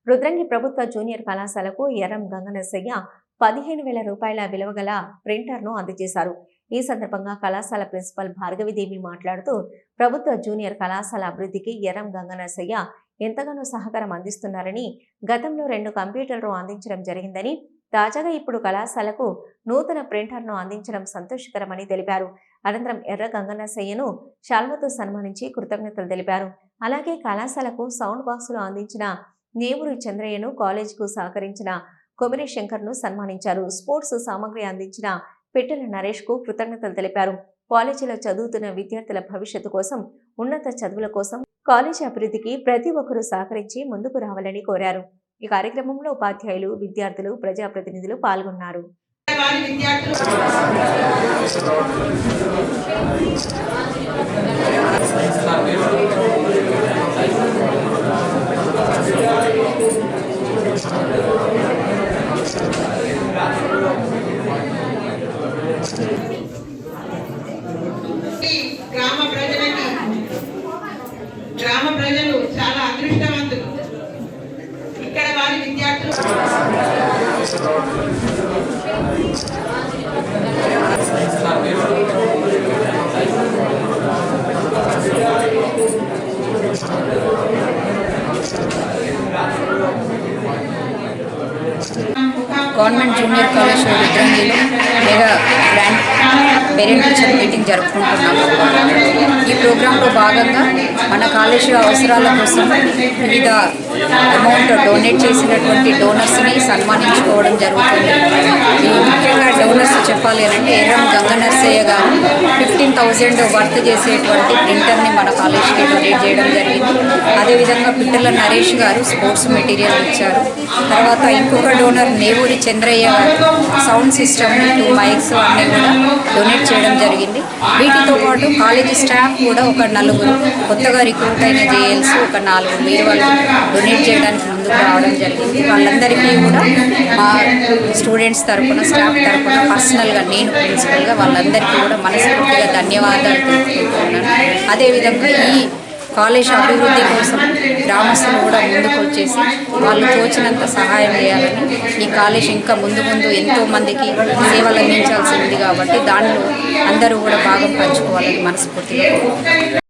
రుద్రంగి ప్రభుత్వ జూనియర్ కళాశాలకు ఎర్రం గంగనరసయ్య 15,000 రూపాయల విలువగల ప్రింటర్ను అందజేశారు. ఈ సందర్భంగా కళాశాల ప్రిన్సిపల్ భార్గవిదేవి మాట్లాడుతూ, ప్రభుత్వ జూనియర్ కళాశాల అభివృద్ధికి ఎర్రం గంగనరసయ్య ఎంతగానో సహకారం అందిస్తున్నారని, గతంలో 2 కంప్యూటర్లు అందించడం జరిగిందని, తాజాగా ఇప్పుడు కళాశాలకు నూతన ప్రింటర్ను అందించడం సంతోషకరమని తెలిపారు. అనంతరం ఎర్ర గంగనరసయ్యను శాల్వతో సన్మానించి కృతజ్ఞతలు తెలిపారు. అలాగే కళాశాలకు సౌండ్ బాక్సులు అందించిన నేవూరి చంద్రయ్యను, కాలేజీకు సహకరించిన కొమిరి శంకర్ను సన్మానించారు. స్పోర్ట్స్ సామగ్రి అందించిన పిట్టల నరేష్ కు కృతజ్ఞతలు తెలిపారు. కాలేజీలో చదువుతున్న విద్యార్థుల భవిష్యత్తు కోసం, ఉన్నత చదువుల కోసం కాలేజీ అభివృద్ధికి ప్రతి ఒక్కరూ సహకరించి ముందుకు రావాలని కోరారు. ఈ కార్యక్రమంలో ఉపాధ్యాయులు, విద్యార్థులు, ప్రజాప్రతినిధులు పాల్గొన్నారు. గ్రామ ప్రజలు చాలా అదృష్టవంతులు. ఇక్కడ వారి విద్యార్థులు గవర్నమెంట్ జూనియర్ కాలేజ్ రుద్రంగిలో mega grand parent teacher meeting జరుపుకుంటున్నాము. ఈ ప్రోగ్రాంలో భాగంగా మన కాలేజీ అవసరాల కోసం వివిధ అమౌంట్ డొనేట్ చేసినటువంటి డోనర్స్ని సన్మానించుకోవడం జరుగుతుంది. ముఖ్యంగా డోనర్స్ చెప్పాలి అంటే ఎర్రం గంగనరసయ్య గారు 15,000 వర్త్ చేసేటువంటి ప్రింటర్ని మన కాలేజీకి డొనేట్ చేయడం జరిగింది. అదేవిధంగా పిట్టల నరేష్ గారు స్పోర్ట్స్ మెటీరియల్ ఇచ్చారు. తర్వాత ఇంకొక డోనర్ నేవూరి చంద్రయ్య గారు సౌండ్ సిస్టమ్, 2 మైక్స్ అన్నీ కూడా డొనేట్ చేయడం జరిగింది. వీటితో పాటు కాలేజీ స్టాఫ్ కూడా ఒక 4 కొత్తగా రిక్రూట్ అయిన జేఎల్స్ ఒక 4 వాళ్ళు డొనేట్ చేయడానికి ముందుకు రావడం జరిగింది. వాళ్ళందరికీ కూడా మా స్టూడెంట్స్ తరఫున, స్టాఫ్ తరఫున, పర్సనల్గా నేను ప్రిన్సిపల్గా వాళ్ళందరికీ కూడా మనస్ఫూర్తిగా ధన్యవాదాలు తెలుపుకుంటున్నాను. అదేవిధంగా ఈ కాలేజ్ అభివృద్ధి కోసం గ్రామస్తులు కూడా ముందుకు వచ్చేసి వాళ్ళు తోచినంత సహాయం చేయాలని, ఈ కాలేజ్ ఇంకా ముందు ఎంతోమందికి సేవలు అందించాల్సి ఉంది కాబట్టి దానిలో అందరూ కూడా భాగం పంచుకోవాలని మనస్ఫూర్తిగా